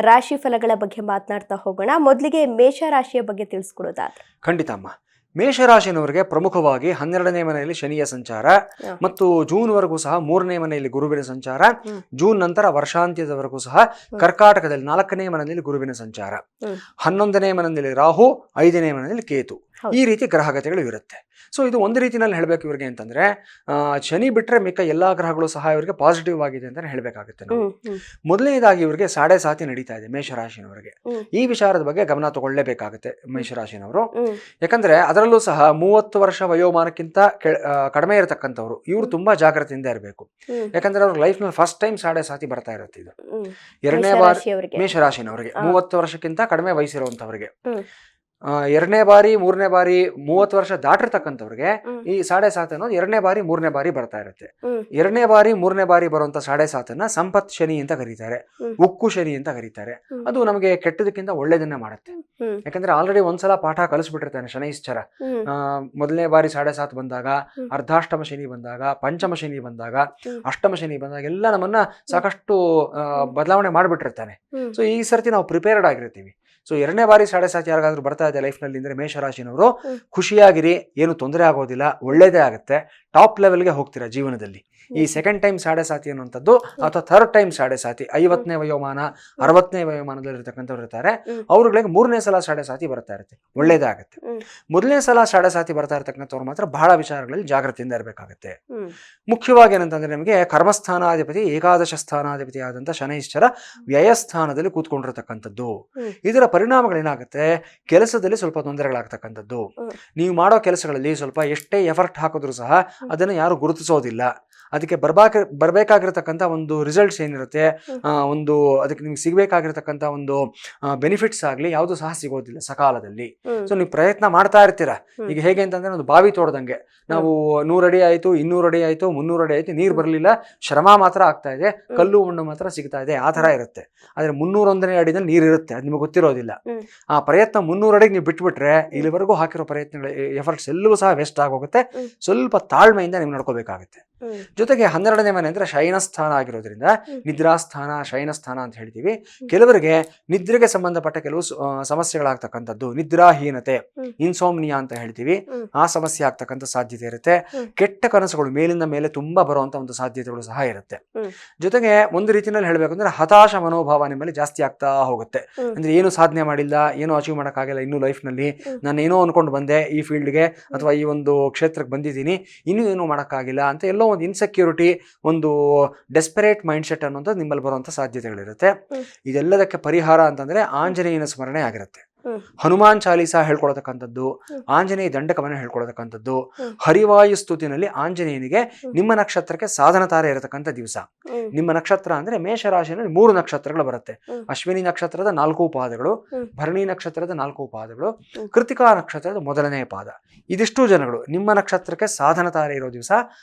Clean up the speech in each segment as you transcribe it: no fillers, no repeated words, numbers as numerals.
ರಾಶಿ ಫಲಗಳ ಬಗ್ಗೆ ಮಾತನಾಡ್ತಾ ಹೋಗೋಣ. ಮೊದಲಿಗೆ ಮೇಷ ರಾಶಿಯ ಬಗ್ಗೆ ತಿಳಿಸ್ಕೊಡೋದಾದ್ರೆ. ಖಂಡಿತ ಅಮ್ಮ. ಮೇಷರಾಶಿನವರಿಗೆ ಪ್ರಮುಖವಾಗಿ 12ನೇ ಮನೆಯಲ್ಲಿ ಶನಿಯ ಸಂಚಾರ ಮತ್ತು ಜೂನ್ವರೆಗೂ ಸಹ 3ನೇ ಮನೆಯಲ್ಲಿ ಗುರುವಿನ ಸಂಚಾರ, ಜೂನ್ ನಂತರ ವರ್ಷಾಂತ್ಯದವರೆಗೂ ಸಹ ಕರ್ಕಾಟಕದಲ್ಲಿ 4ನೇ ಮನೆಯಲ್ಲಿ ಗುರುವಿನ ಸಂಚಾರ, 11ನೇ ಮನೆಯಲ್ಲಿ ರಾಹು, 5ನೇ ಮನೆಯಲ್ಲಿ ಕೇತು, ಈ ರೀತಿ ಗ್ರಹಗತಿಗಳು ಇರುತ್ತೆ. ಸೊ ಇದು ಒಂದು ರೀತಿಯಲ್ಲಿ ಹೇಳಬೇಕು ಇವರಿಗೆ ಅಂತಂದ್ರೆ ಶನಿ ಬಿಟ್ರೆ ಮಿಕ್ಕ ಎಲ್ಲಾ ಗ್ರಹಗಳು ಸಹ ಇವರಿಗೆ ಪಾಸಿಟಿವ್ ಆಗಿದೆ ಅಂತ ಹೇಳಬೇಕಾಗುತ್ತೆ ನಾವು. ಮೊದಲನೇದಾಗಿ ಇವರಿಗೆ ಸಾಡೆ ಸಾತಿ ನಡೀತಾ ಇದೆ ಮೇಷರಾಶಿನವರಿಗೆ. ಈ ವಿಚಾರದ ಬಗ್ಗೆ ಗಮನ ತಗೊಳ್ಳೇಬೇಕಾಗುತ್ತೆ ಮೇಷರಾಶಿನವರು. ಯಾಕಂದ್ರೆ ಅದರಲ್ಲೂ ಸಹ 30 ವರ್ಷ ವಯೋಮಾನಕ್ಕಿಂತ ಕಡಿಮೆ ಇರತಕ್ಕಂಥವ್ರು ಇವರು ತುಂಬಾ ಜಾಗ್ರತೆಯಿಂದ ಇರಬೇಕು. ಯಾಕಂದ್ರೆ ಅವ್ರ ಲೈಫ್ ನಲ್ಲಿ ಫಸ್ಟ್ ಟೈಮ್ ಸಾಡೆ ಸಾತಿ ಬರ್ತಾ ಇರುತ್ತೆ. ಇದು 2ನೇ ಬಾರಿ ಮೇಷರಾಶಿನವರಿಗೆ 30 ವರ್ಷಕ್ಕಿಂತ ಕಡಿಮೆ ವಯಸ್ಸಿರುವಂತವರಿಗೆ 2ನೇ ಬಾರಿ 3ನೇ ಬಾರಿ 30 ವರ್ಷ ದಾಟಿರ್ತಕ್ಕಂಥವ್ರಿಗೆ ಈ ಸಾಡೆ ಸಾತ್ ಅನ್ನೋದು 2ನೇ ಬಾರಿ 3ನೇ ಬಾರಿ ಬರ್ತಾ ಇರುತ್ತೆ. 2ನೇ ಬಾರಿ 3ನೇ ಬಾರಿ ಬರುವಂತ ಸಾಡೆ ಸಾತನ್ನ ಸಂಪತ್ ಶನಿ ಅಂತ ಕರೀತಾರೆ, ಉಕ್ಕು ಶನಿ ಅಂತ ಕರೀತಾರೆ. ಅದು ನಮಗೆ ಕೆಟ್ಟದಕ್ಕಿಂತ ಒಳ್ಳೇದನ್ನೇ ಮಾಡುತ್ತೆ. ಯಾಕಂದ್ರೆ ಆಲ್ರೆಡಿ ಒಂದ್ಸಲ ಪಾಠ ಕಲಿಸ್ಬಿಟ್ಟಿರ್ತಾನೆ ಶನೈಶ್ಚರ. 1ನೇ ಬಾರಿ ಸಾಡೆ ಸಾತ್ ಬಂದಾಗ, ಅರ್ಧಾಷ್ಟಮ ಶನಿ ಬಂದಾಗ, ಪಂಚಮ ಶನಿ ಬಂದಾಗ, ಅಷ್ಟಮ ಶನಿ ಬಂದಾಗ ಎಲ್ಲ ನಮ್ಮನ್ನ ಸಾಕಷ್ಟು ಬದಲಾವಣೆ ಮಾಡ್ಬಿಟ್ಟಿರ್ತಾನೆ. ಸೊ ಈ ಸರ್ತಿ ನಾವು ಪ್ರಿಪೇರ್ಡ್ ಆಗಿರ್ತೀವಿ. ಸೊ 2ನೇ ಬಾರಿ ಸಾಡೆ ಸಾತ್ ಯಾರಿಗಾದ್ರೂ ಬರ್ತಾ ಇದೆ ಲೈಫ್ ನಲ್ಲಿ ಅಂದ್ರೆ ಮೇಷರಾಶಿನವರು ಖುಷಿಯಾಗಿರಿ, ಏನು ತೊಂದರೆ ಆಗೋದಿಲ್ಲ, ಒಳ್ಳೇದೇ ಆಗುತ್ತೆ, ಟಾಪ್ ಲೆವೆಲ್ಗೆ ಹೋಗ್ತೀರಾ ಜೀವನದಲ್ಲಿ. ಈ ಸೆಕೆಂಡ್ ಟೈಮ್ ಸಾಡೆ ಸಾತಿ ಅನ್ನುವಂಥದ್ದು ಅಥವಾ ಥರ್ಡ್ ಟೈಮ್ ಸಾಡೆ ಸಾತಿ 50ನೇ ವಯೋಮಾನ 60ನೇ ವಯೋಮಾನದಲ್ಲಿ ಇರತಕ್ಕಂಥವ್ರು ಇರ್ತಾರೆ, ಅವ್ರುಗಳಿಗೆ 3ನೇ ಸಲ ಸಾಡೆ ಸಾತಿ ಬರ್ತಾ ಇರುತ್ತೆ, ಒಳ್ಳೇದೇ ಆಗುತ್ತೆ. ಮೊದಲನೇ ಸಲ ಸಾಡೆ ಸಾತಿ ಬರ್ತಾ ಇರತಕ್ಕಂಥವ್ರು ಮಾತ್ರ ಬಹಳ ವಿಚಾರಗಳಲ್ಲಿ ಜಾಗ್ರತೆಯಿಂದ ಇರಬೇಕಾಗುತ್ತೆ. ಮುಖ್ಯವಾಗಿ ಏನಂತಂದ್ರೆ ನಿಮಗೆ ಕರ್ಮಸ್ಥಾನಾಧಿಪತಿ ಏಕಾದಶ ಸ್ಥಾನಾಧಿಪತಿ ಆದಂತ ಶನೈಶ್ಚರ ವ್ಯಯಸ್ಥಾನದಲ್ಲಿ ಕೂತ್ಕೊಂಡಿರತಕ್ಕಂಥದ್ದು. ಇದರ ಪರಿಣಾಮಗಳೇನಾಗುತ್ತೆ, ಕೆಲಸದಲ್ಲಿ ಸ್ವಲ್ಪ ತೊಂದರೆಗಳಾಗ್ತಕ್ಕಂಥದ್ದು. ನೀವು ಮಾಡೋ ಕೆಲಸಗಳಲ್ಲಿ ಸ್ವಲ್ಪ ಎಷ್ಟೇ ಎಫರ್ಟ್ ಹಾಕಿದ್ರು ಸಹ ಅದನ್ನು ಯಾರು ಗುರುತಿಸೋದಿಲ್ಲ. ಅದಕ್ಕೆ ಬರ್ಬೇಕಾಗಿರತಕ್ಕಂಥ ಒಂದು ರಿಸಲ್ಟ್ಸ್ ಏನಿರುತ್ತೆ, ಅದಕ್ಕೆ ನಿಮ್ಗೆ ಸಿಗ್ಬೇಕಾಗಿರತಕ್ಕಂಥ ಒಂದು ಬೆನಿಫಿಟ್ಸ್ ಆಗ್ಲಿ ಯಾವುದು ಸಹ ಸಿಗೋದಿಲ್ಲ ಸಕಾಲದಲ್ಲಿ. ಸೊ ನೀವು ಪ್ರಯತ್ನ ಮಾಡ್ತಾ ಇರ್ತೀರಾ. ಈಗ ಹೇಗೆ ಅಂತಂದ್ರೆ ಒಂದು ಬಾವಿ ತೋಡ್ದಂಗೆ, ನಾವು 100 ಅಡಿ ಆಯ್ತು, 200 ಅಡಿ ಆಯ್ತು, 300 ಅಡಿ ಆಯ್ತು, ನೀರು ಬರಲಿಲ್ಲ, ಶ್ರಮ ಮಾತ್ರ ಆಗ್ತಾ ಇದೆ, ಕಲ್ಲು ಮಣ್ಣು ಮಾತ್ರ ಸಿಗ್ತಾ ಇದೆ, ಆ ತರ ಇರುತ್ತೆ. ಆದ್ರೆ 301ನೇ ಅಡಿನಲ್ಲಿ ನೀರು ಇರುತ್ತೆ, ಅದು ನಿಮಗೆ ಗೊತ್ತಿರೋದಿಲ್ಲ. ಆ ಪ್ರಯತ್ನ 300 ಅಡಿಗೆ ನೀವು ಬಿಟ್ಬಿಟ್ರೆ ಇಲ್ಲಿವರೆಗೂ ಹಾಕಿರೋ ಪ್ರಯತ್ನಗಳು ಎಫರ್ಟ್ಸ್ ಎಲ್ಲವೂ ಸಹ ವೇಸ್ಟ್ ಆಗೋಗುತ್ತೆ. ಸ್ವಲ್ಪ ತಾಳ್ಮೆಯಿಂದ ನೀವು ನಡ್ಕೋಬೇಕಾಗುತ್ತೆ. ಜೊತೆಗೆ 12ನೇ ಮನೆ ಅಂದ್ರೆ ಶಯನಸ್ಥಾನ ಆಗಿರೋದ್ರಿಂದ ನಿದ್ರಾಸ್ಥಾನ, ಶಯನಸ್ಥಾನ ಅಂತ ಹೇಳ್ತೀವಿ. ಕೆಲವರಿಗೆ ನಿದ್ರೆಗೆ ಸಂಬಂಧಪಟ್ಟ ಕೆಲವು ಸಮಸ್ಯೆಗಳಾಗ್ತಕ್ಕಂಥದ್ದು, ನಿದ್ರಾಹೀನತೆ, ಇನ್ಸೋಮ್ನಿಯಾ ಅಂತ ಹೇಳ್ತೀವಿ, ಆ ಸಮಸ್ಯೆ ಆಗ್ತಕ್ಕಂಥ ಸಾಧ್ಯತೆ ಇರುತ್ತೆ. ಕೆಟ್ಟ ಕನಸುಗಳು ಮೇಲಿಂದ ಮೇಲೆ ತುಂಬಾ ಬರುವಂತ ಒಂದು ಸಾಧ್ಯತೆಗಳು ಸಹ ಇರುತ್ತೆ. ಜೊತೆಗೆ ಒಂದು ರೀತಿಯಲ್ಲಿ ಹೇಳ್ಬೇಕಂದ್ರೆ ಹತಾಶ ಮನೋಭಾವ ನಿಮ್ಮಲ್ಲಿ ಜಾಸ್ತಿ ಆಗ್ತಾ ಹೋಗುತ್ತೆ. ಅಂದ್ರೆ ಏನು ಸಾಧನೆ ಮಾಡಿಲ್ಲ, ಏನು ಅಚೀವ್ ಮಾಡೋಕ್ಕಾಗಿಲ್ಲ ಇನ್ನು ಲೈಫ್ ನಲ್ಲಿ, ನಾನು ಏನೋ ಅನ್ಕೊಂಡು ಬಂದೆ ಈ ಫೀಲ್ಡ್ಗೆ ಅಥವಾ ಈ ಒಂದು ಕ್ಷೇತ್ರಕ್ಕೆ ಬಂದಿದ್ದೀನಿ, ಇನ್ನೂ ಏನೂ ಮಾಡೋಕ್ಕಾಗಿಲ್ಲ ಅಂತ ಎಲ್ಲೋ ಒಂದು ಇನ್ಸೆಕ್ಯೂರಿಟಿ, ಒಂದು ಡೆಸ್ಪರೇಟ್ ಮೈಂಡ್ ಸೆಟ್ ಅನ್ನೋದು ನಿಮ್ಮಲ್ಲಿ ಬರುವಂತ ಸಾಧ್ಯತೆಗಳಿರುತ್ತೆ. ಇದೆಲ್ಲದಕ್ಕೆ ಪರಿಹಾರ ಅಂತಂದ್ರೆ ಆಂಜನೇಯನ ಸ್ಮರಣೆ ಆಗಿರುತ್ತೆ. ಹನುಮಾನ್ ಚಾಲೀಸ ಹೇಳ್ಕೊಳತಕ್ಕಂಥದ್ದು, ಆಂಜನೇಯ ದಂಡಕವನ್ನು ಹೇಳ್ಕೊಳತಕ್ಕಂಥದ್ದು, ಹರಿವಾಯು ಸ್ತುತಿನಲ್ಲಿ ಆಂಜನೇಯನಿಗೆ ನಿಮ್ಮ ನಕ್ಷತ್ರಕ್ಕೆ ಸಾಧನ ತಾರೆ ಇರತಕ್ಕಂಥ ದಿವಸ. ನಿಮ್ಮ ನಕ್ಷತ್ರ ಅಂದ್ರೆ ಮೇಷರಾಶಿಯಲ್ಲಿ 3 ನಕ್ಷತ್ರಗಳು ಬರುತ್ತೆ. ಅಶ್ವಿನಿ ನಕ್ಷತ್ರದ 4 ಪಾದಗಳು, ಭರಣಿ ನಕ್ಷತ್ರದ 4 ಪಾದಗಳು, ಕೃತಿಕಾ ನಕ್ಷತ್ರದ 1ನೇ ಪಾದ. ಇದಿಷ್ಟು ಜನಗಳು ನಿಮ್ಮ ನಕ್ಷತ್ರಕ್ಕೆ ಸಾಧನ ತಾರೆ ಇರೋ ದಿವಸ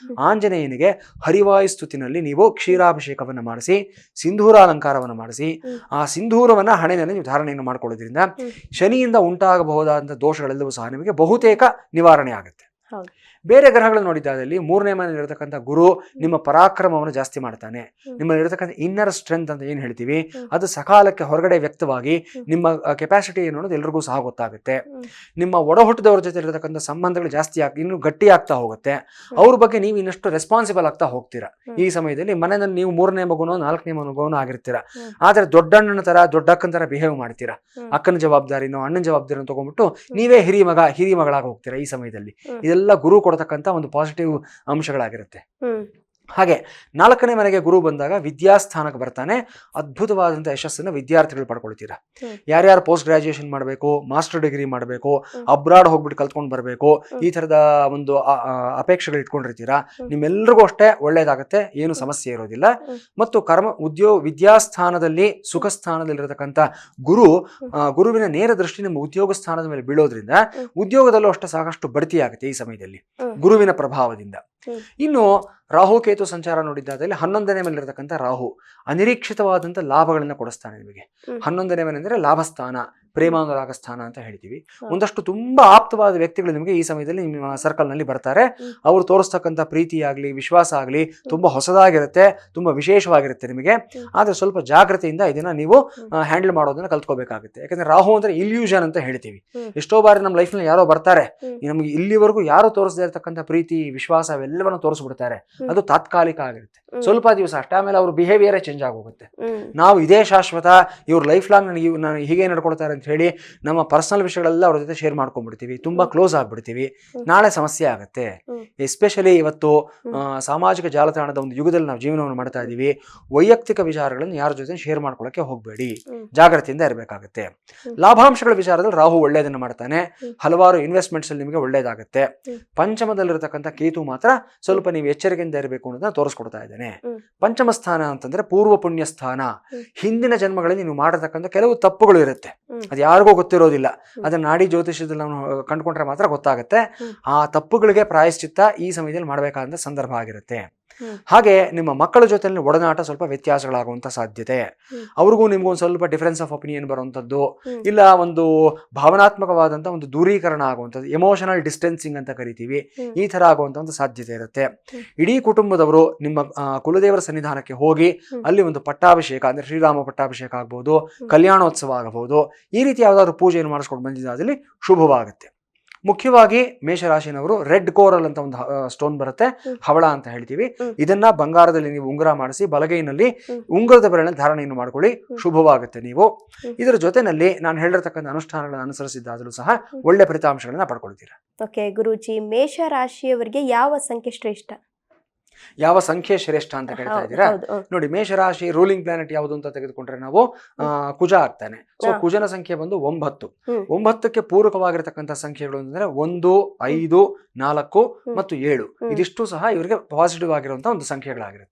ಆಂಜನೇಯನಿಗೆ ಹರಿವಾಯು ಸ್ತುತಿನಲ್ಲಿ ನೀವು ಕ್ಷೀರಾಭಿಷೇಕವನ್ನು ಮಾಡಿಸಿ, ಸಿಂಧೂರ ಅಲಂಕಾರವನ್ನು ಮಾಡಿಸಿ, ಆ ಸಿಂಧೂರವನ್ನ ಹಣೆಯಲ್ಲಿ ನೀವು ಧಾರಣೆಯನ್ನು ಮಾಡ್ಕೊಳ್ಳೋದ್ರಿಂದ ಶನಿಯಿಂದ ಉಂಟಾಗಬಹುದಾದಂಥ ದೋಷಗಳೆಲ್ಲವೂ ಸಹ ನಿಮಗೆ ಬಹುತೇಕ ನಿವಾರಣೆ ಆಗುತ್ತೆ. ಬೇರೆ ಗ್ರಹಗಳು ನೋಡಿದ್ದಾದಲ್ಲಿ 3ನೇ ಮನೆಯಲ್ಲಿರತಕ್ಕಂಥ ಗುರು ನಿಮ್ಮ ಪರಾಕ್ರಮವನ್ನು ಜಾಸ್ತಿ ಮಾಡ್ತಾನೆ. ನಿಮ್ಮಲ್ಲಿರತಕ್ಕಂಥ ಇನ್ನರ್ ಸ್ಟ್ರೆಂತ್ ಅಂತ ಏನು ಹೇಳ್ತೀವಿ, ಅದು ಸಕಾಲಕ್ಕೆ ಹೊರಗಡೆ ವ್ಯಕ್ತವಾಗಿ ನಿಮ್ಮ ಕೆಪಾಸಿಟಿ ಏನು ಅನ್ನೋದು ಎಲ್ರಿಗೂ ಸಹ ಗೊತ್ತಾಗುತ್ತೆ. ನಿಮ್ಮ ಒಡ ಹುಟ್ಟಿದವ್ರ ಜೊತೆ ಇರತಕ್ಕಂಥ ಸಂಬಂಧಗಳು ಜಾಸ್ತಿ ಇನ್ನೂ ಗಟ್ಟಿ ಆಗ್ತಾ ಹೋಗುತ್ತೆ. ಅವ್ರ ಬಗ್ಗೆ ನೀವು ಇನ್ನಷ್ಟು ರೆಸ್ಪಾನ್ಸಿಬಲ್ ಆಗ್ತಾ ಹೋಗ್ತೀರಾ. ಈ ಸಮಯದಲ್ಲಿ ಮನೆಯಲ್ಲಿ ನೀವು 3ನೇ ಮಗುನೋ 4ನೇ ಮಗುನೋ ಆಗಿರ್ತೀರಾ, ಆದ್ರೆ ದೊಡ್ಡಣ್ಣನ ತರ ದೊಡ್ಡಕ್ಕನ ತರ ಬಿಹೇವ್ ಮಾಡ್ತೀರಾ. ಅಕ್ಕನ ಜವಾಬ್ದಾರಿನೋ ಅಣ್ಣನ ಜವಾಬ್ದಾರಿನೋ ತಗೊಂಡ್ಬಿಟ್ಟು ನೀವೇ ಹಿರಿ ಮಗಳಾಗಿ ಹೋಗ್ತೀರಾ ಈ ಸಮಯದಲ್ಲಿ. ಇದೆಲ್ಲ ಗುರು ಕೊಡತಕ್ಕಂಥ ಒಂದು ಪಾಸಿಟಿವ್ ಅಂಶಗಳಾಗಿರುತ್ತೆ. ಹಾಗೆ 4ನೇ ಮನೆಗೆ ಗುರು ಬಂದಾಗ ವಿದ್ಯಾಸ್ಥಾನಕ್ಕೆ ಬರ್ತಾನೆ. ಅದ್ಭುತವಾದಂಥ ಯಶಸ್ಸನ್ನು ವಿದ್ಯಾರ್ಥಿಗಳು ಪಡ್ಕೊಳ್ತೀರಾ. ಯಾರ್ಯಾರು ಪೋಸ್ಟ್ ಗ್ರಾಜುಯೇಷನ್ ಮಾಡಬೇಕು, ಮಾಸ್ಟರ್ ಡಿಗ್ರಿ ಮಾಡಬೇಕು, ಅಬ್ರಾಡ್ ಹೋಗ್ಬಿಟ್ಟು ಕಲ್ತ್ಕೊಂಡು ಬರಬೇಕು, ಈ ಥರದ ಒಂದು ಅಪೇಕ್ಷೆಗಳು ಇಟ್ಕೊಂಡಿರ್ತೀರಾ, ನಿಮ್ಮೆಲ್ರಿಗೂ ಅಷ್ಟೇ ಒಳ್ಳೇದಾಗುತ್ತೆ, ಏನು ಸಮಸ್ಯೆ ಇರೋದಿಲ್ಲ. ಮತ್ತು ವಿದ್ಯಾಸ್ಥಾನದಲ್ಲಿ ಸುಖ ಸ್ಥಾನದಲ್ಲಿರತಕ್ಕಂಥ ಗುರುವಿನ ನೇರ ದೃಷ್ಟಿ ನಿಮ್ಮ ಉದ್ಯೋಗ ಸ್ಥಾನದ ಮೇಲೆ ಬೀಳೋದ್ರಿಂದ ಉದ್ಯೋಗದಲ್ಲೂ ಅಷ್ಟೇ ಸಾಕಷ್ಟು ಬಡ್ತಿ ಆಗುತ್ತೆ ಈ ಸಮಯದಲ್ಲಿ ಗುರುವಿನ ಪ್ರಭಾವದಿಂದ. ಇನ್ನು ರಾಹುಕೇತು ಸಂಚಾರ ನೋಡಿದ್ದಾದಲ್ಲಿ 11ನೇ ಮನೆಯಲ್ಲಿರ್ತಕ್ಕಂಥ ರಾಹು ಅನಿರೀಕ್ಷಿತವಾದಂಥ ಲಾಭಗಳನ್ನ ಕೊಡಿಸ್ತಾನೆ ನಿಮಗೆ. 11ನೇ ಮನೆ ಅಂದ್ರೆ ಲಾಭಸ್ಥಾನ, ಪ್ರೇಮಾನುರಾಗ ಸ್ಥಾನ ಅಂತ ಹೇಳ್ತೀವಿ. ಒಂದಷ್ಟು ತುಂಬಾ ಆಪ್ತವಾದ ವ್ಯಕ್ತಿಗಳು ನಿಮಗೆ ಈ ಸಮಯದಲ್ಲಿ ನಿಮ್ಮ ಸರ್ಕಲ್ ನಲ್ಲಿ ಬರ್ತಾರೆ. ಅವ್ರು ತೋರಿಸ್ತಕ್ಕಂಥ ಪ್ರೀತಿ ಆಗ್ಲಿ, ವಿಶ್ವಾಸ ಆಗ್ಲಿ ತುಂಬಾ ಹೊಸದಾಗಿರುತ್ತೆ, ತುಂಬಾ ವಿಶೇಷವಾಗಿರುತ್ತೆ ನಿಮಗೆ. ಆದ್ರೆ ಸ್ವಲ್ಪ ಜಾಗ್ರತೆಯಿಂದ ಇದನ್ನ ನೀವು ಹ್ಯಾಂಡಲ್ ಮಾಡೋದನ್ನ ಕಲ್ತ್ಕೋಬೇಕಾಗುತ್ತೆ. ಯಾಕಂದ್ರೆ ರಾಹು ಅಂದ್ರೆ ಇಲ್ಯೂಷನ್ ಅಂತ ಹೇಳ್ತೀವಿ. ಎಷ್ಟೋ ಬಾರಿ ನಮ್ಮ ಲೈಫ್ ನಲ್ಲಿ ಯಾರೋ ಬರ್ತಾರೆ, ನಮ್ಗೆ ಇಲ್ಲಿವರೆಗೂ ಯಾರು ತೋರಿಸದೇ ಇರತಕ್ಕಂಥ ಪ್ರೀತಿ, ವಿಶ್ವಾಸ ಅವೆಲ್ಲವನ್ನು ತೋರಿಸ್ಬಿಡ್ತಾರೆ. ಅದು ತಾತ್ಕಾಲಿಕ ಆಗಿರುತ್ತೆ, ಸ್ವಲ್ಪ ದಿವಸ ಅಷ್ಟೇ. ಆಮೇಲೆ ಅವ್ರ ಬಿಹೇವಿಯರೇ ಚೇಂಜ್ ಆಗೋಗುತ್ತೆ. ನಾವು ಇದೇ ಶಾಶ್ವತ, ಇವ್ರ ಲೈಫ್ ಲಾಂಗ್ ನಾನು ಹೀಗೆ ನಡ್ಕೊಳ್ತಾರೆ ಅಂತ ಹೇಳಿ ನಮ್ಮ ಪರ್ಸನಲ್ ವಿಷಯಗಳೆಲ್ಲ ಅವ್ರ ಜೊತೆ ಶೇರ್ ಮಾಡ್ಕೊಂಡ್ಬಿಡ್ತೀವಿ, ತುಂಬಾ ಕ್ಲೋಸ್ ಆಗ್ಬಿಡ್ತೀವಿ. ನಾಳೆ ಸಮಸ್ಯೆ ಆಗುತ್ತೆ. ಎಸ್ಪೆಷಲಿ ಇವತ್ತು ಸಾಮಾಜಿಕ ಜಾಲತಾಣದ ಒಂದು ಯುಗದಲ್ಲಿ ನಾವು ಜೀವನವನ್ನು ಮಾಡ್ತಾ ಇದೀವಿ. ವೈಯಕ್ತಿಕ ವಿಚಾರಗಳನ್ನು ಯಾರ ಜೊತೆ ಶೇರ್ ಮಾಡ್ಕೊಳ್ಳೋಕೆ ಹೋಗಬೇಡಿ, ಜಾಗ್ರತೆಯಿಂದ ಇರಬೇಕಾಗುತ್ತೆ. ಲಾಭಾಂಶಗಳ ವಿಚಾರದಲ್ಲಿ ರಾಹು ಒಳ್ಳೆಯದನ್ನು ಮಾಡ್ತಾನೆ, ಹಲವಾರು ಇನ್ವೆಸ್ಟ್ಮೆಂಟ್ಸ್ ಅಲ್ಲಿ ನಿಮಗೆ ಒಳ್ಳೇದಾಗುತ್ತೆ. ಪಂಚಮದಲ್ಲಿರತಕ್ಕಂಥ ಕೇತು ಮಾತ್ರ ಸ್ವಲ್ಪ ನೀವು ಎಚ್ಚರಿಕೆಯಿಂದ ಇರಬೇಕು ಅನ್ನೋದನ್ನ ತೋರಿಸ್ಕೊಡ್ತಾ ಇದ್ದೇನೆ. ಪಂಚಮ ಸ್ಥಾನ ಅಂತಂದ್ರೆ ಪೂರ್ವ ಪುಣ್ಯ ಸ್ಥಾನ. ಹಿಂದಿನ ಜನ್ಮಗಳಲ್ಲಿ ನೀವು ಮಾಡತಕ್ಕಂಥ ಕೆಲವು ತಪ್ಪುಗಳು ಇರುತ್ತೆ, ಅದು ಯಾರಿಗೂ ಗೊತ್ತಿರೋದಿಲ್ಲ. ಅದನ್ನ ನಾಡಿ ಜ್ಯೋತಿಷ್ಯದಲ್ಲಿ ನಾವು ಕಂಡುಕೊಂಡ್ರೆ ಮಾತ್ರ ಗೊತ್ತಾಗುತ್ತೆ. ಆ ತಪ್ಪುಗಳಿಗೆ ಪ್ರಾಯಶ್ಚಿತ್ತ ಈ ಸಮಯದಲ್ಲಿ ಮಾಡಬೇಕಾದಂತ ಸಂದರ್ಭ ಆಗಿರುತ್ತೆ. ಹಾಗೆ ನಿಮ್ಮ ಮಕ್ಕಳ ಜೊತೆ ಒಡನಾಟ ಸ್ವಲ್ಪ ವ್ಯತ್ಯಾಸಗಳಾಗುವಂತ ಸಾಧ್ಯತೆ, ಅವ್ರಿಗೂ ನಿಮ್ಗೂ ಒಂದು ಸ್ವಲ್ಪ ಡಿಫರೆನ್ಸ್ ಆಫ್ ಒಪಿನಿಯನ್ ಬರುವಂತದ್ದು, ಇಲ್ಲ ಒಂದು ಭಾವನಾತ್ಮಕವಾದಂತ ಒಂದು ದೂರೀಕರಣ ಆಗುವಂಥದ್ದು, ಎಮೋಷನಲ್ ಡಿಸ್ಟೆನ್ಸಿಂಗ್ ಅಂತ ಕರಿತೀವಿ, ಈ ತರ ಆಗುವಂತ ಒಂದು ಸಾಧ್ಯತೆ ಇರುತ್ತೆ. ಇಡೀ ಕುಟುಂಬದವರು ನಿಮ್ಮ ಕುಲದೇವರ ಸನ್ನಿಧಾನಕ್ಕೆ ಹೋಗಿ ಅಲ್ಲಿ ಒಂದು ಪಟ್ಟಾಭಿಷೇಕ ಅಂದ್ರೆ ಶ್ರೀರಾಮ ಪಟ್ಟಾಭಿಷೇಕ ಆಗ್ಬಹುದು, ಕಲ್ಯಾಣೋತ್ಸವ ಆಗಬಹುದು, ಈ ರೀತಿ ಯಾವ್ದಾದ್ರು ಪೂಜೆಯನ್ನು ಮಾಡಿಸ್ಕೊಂಡು ಬಂದಿದ್ದಾದಲ್ಲಿ ಶುಭವಾಗುತ್ತೆ. ಮುಖ್ಯವಾಗಿ ಮೇಷರಾಶಿನವರು ರೆಡ್ ಕೋರಲ್ ಅಂತ ಒಂದು ಸ್ಟೋನ್ ಬರುತ್ತೆ, ಹವಳ ಅಂತ ಹೇಳ್ತೀವಿ. ಇದನ್ನ ಬಂಗಾರದಲ್ಲಿ ನೀವು ಉಂಗುರ ಮಾಡಿಸಿ ಬಲಗೈನಲ್ಲಿ ಉಂಗುರದ ಬೆರಳಿನ ಧಾರಣೆಯನ್ನು ಮಾಡ್ಕೊಳ್ಳಿ, ಶುಭವಾಗುತ್ತೆ. ನೀವು ಇದರ ಜೊತೆನಲ್ಲಿ ನಾನು ಹೇಳಿರ್ತಕ್ಕಂಥ ಅನುಷ್ಠಾನಗಳನ್ನು ಅನುಸರಿಸಿದ್ದಾದರೂ ಸಹ ಒಳ್ಳೆ ಫಲಿತಾಂಶಗಳನ್ನ ಪಡ್ಕೊಳ್ತೀರಾ. ಓಕೆ ಗುರೂಜಿ, ಮೇಷರಾಶಿಯವರಿಗೆ ಯಾವ ಸಂಖ್ಯೆ ಶ್ರೇಷ್ಠ? ಯಾವ ಸಂಖ್ಯೆ ಶ್ರೇಷ್ಠ ಅಂತ ಕೇಳ್ತಾ ಇದ್ದೀರಾ? ನೋಡಿ, ಮೇಷರಾಶಿ ರೂಲಿಂಗ್ ಪ್ಲಾನೆಟ್ ಯಾವುದು ಅಂತ ತೆಗೆದುಕೊಂಡ್ರೆ ನಾವು ಕುಜ ಆಗ್ತಾನೆ. ಸೊ ಕುಜನ ಸಂಖ್ಯೆ ಬಂದು 9. 9ಕ್ಕೆ ಪೂರಕವಾಗಿರತಕ್ಕಂಥ ಸಂಖ್ಯೆಗಳು ಅಂದ್ರೆ 1, 5, 4 ಮತ್ತು 7. ಇದಿಷ್ಟು ಸಹ ಇವರಿಗೆ ಪಾಸಿಟಿವ್ ಆಗಿರುವಂತಹ ಒಂದು ಸಂಖ್ಯೆಗಳಾಗಿರುತ್ತೆ.